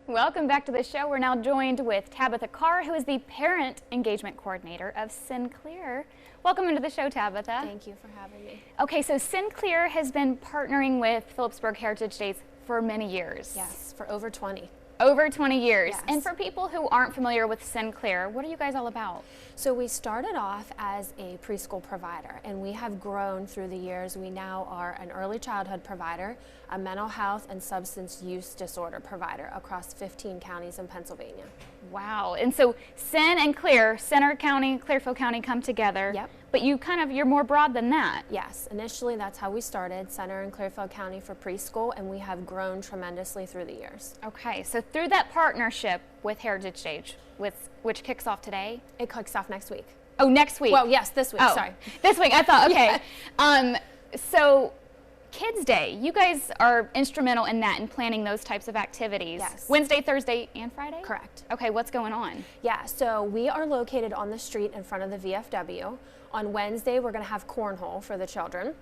Welcome back to the show. We're now joined with Tabitha Carr, who is the Parent Engagement Coordinator of Sinclair. Welcome into the show, Tabitha. Thank you for having me. Okay, so Sinclair has been partnering with Philipsburg Heritage Days for many years. Yes, for over 20. Over 20 years. Yes. And for people who aren't familiar with Sinclair, what are you guys all about? So we started off as a preschool provider, and we have grown through the years. We now are an early childhood provider, a mental health and substance use disorder provider across 15 counties in Pennsylvania. Wow. And so Sin and Clear, Center County, Clearfield County come together. Yep. But you're more broad than that. Yes, initially that's how we started, Center and Clearfield County for preschool, and we have grown tremendously through the years. Okay, so through that partnership with Heritage Days, which kicks off today? It kicks off next week. Oh, next week. Well, yes, this week, oh, sorry. This week, I thought, okay. Yeah. So Kids Day, you guys are instrumental in that, in planning those types of activities. Yes. Wednesday, Thursday, and Friday? Correct. Okay, what's going on? Yeah, so we are located on the street in front of the VFW. On Wednesday, we're going to have cornhole for the children.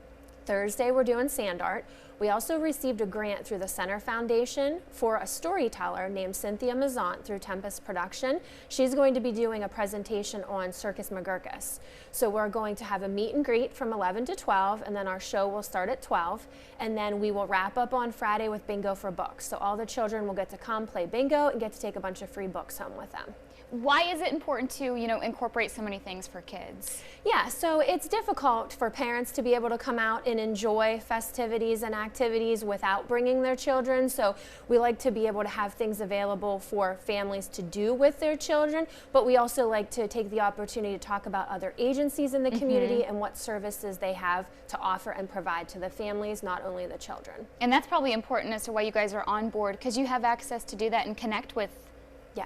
Thursday, we're doing sand art. We also received a grant through the Center Foundation for a storyteller named Cynthia Mazant through Tempest Production. She's going to be doing a presentation on Circus McGurkus. So we're going to have a meet and greet from 11 to 12, and then our show will start at 12. And then we will wrap up on Friday with bingo for books. So all the children will get to come play bingo and get to take a bunch of free books home with them. Why is it important to, incorporate so many things for kids? Yeah, so it's difficult for parents to be able to come out and enjoy festivities and activities without bringing their children. So we like to be able to have things available for families to do with their children, but we also like to take the opportunity to talk about other agencies in the community and what services they have to offer and provide to the families, not only the children. And that's probably important as to why you guys are on board, because you have access to do that and connect with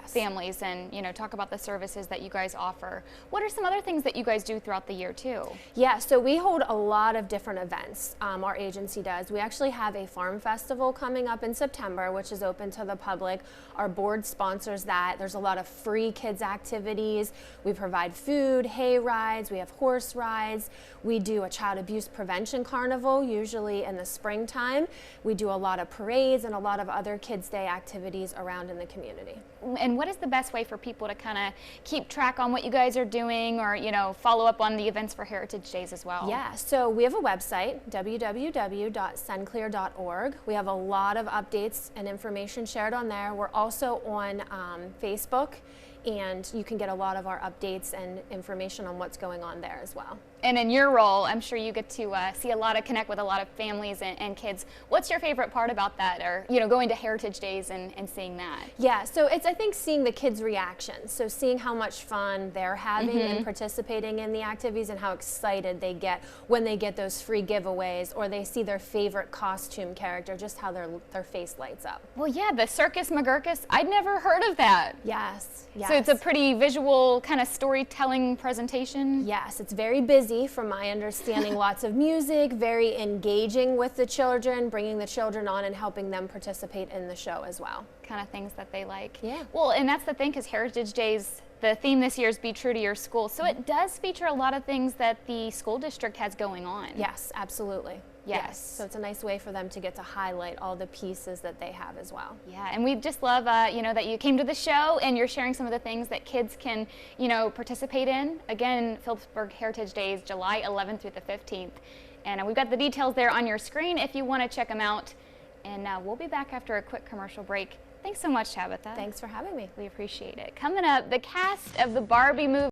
families and talk about the services that you guys offer. What are some other things that you guys do throughout the year too? Yeah, so we hold a lot of different events. Our agency does. We actually have a farm festival coming up in September, which is open to the public. Our board sponsors that. There's a lot of free kids activities. We provide food, hay rides, we have horse rides. We do a child abuse prevention carnival, usually in the springtime. We do a lot of parades and a lot of other Kids Day activities around in the community. And what is the best way for people to kind of keep track on what you guys are doing, or follow up on the events for Heritage Days as well? Yeah, so we have a website, www.senclair.org. We have a lot of updates and information shared on there. We're also on Facebook, and you can get a lot of our updates and information on what's going on there as well. And in your role, I'm sure you get to connect with a lot of families and kids. What's your favorite part about that, or going to Heritage Days and seeing that? Yeah, so it's, I think, seeing the kids' reactions. So seeing how much fun they're having and participating in the activities, and how excited they get when they get those free giveaways, or they see their favorite costume character, just how their face lights up. Well, yeah, the Circus McGurkus, I'd never heard of that. Yes, yes. So it's a pretty visual kind of storytelling presentation? Yes, it's very busy from my understanding. Lots of music, very engaging with the children, bringing the children on and helping them participate in the show as well. Kind of things that they like. Yeah. Well, and that's the thing, because Heritage Days, the theme this year is Be True to Your School. So it does feature a lot of things that the school district has going on. Yes, absolutely. Yes. So it's a nice way for them to get to highlight all the pieces that they have as well. Yeah, and we just love, that you came to the show and you're sharing some of the things that kids can, participate in. Again, Philipsburg Heritage Days, July 11th through the 15th. And we've got the details there on your screen if you want to check them out. And we'll be back after a quick commercial break. Thanks so much, Tabitha. Thanks for having me. We appreciate it. Coming up, the cast of the Barbie movie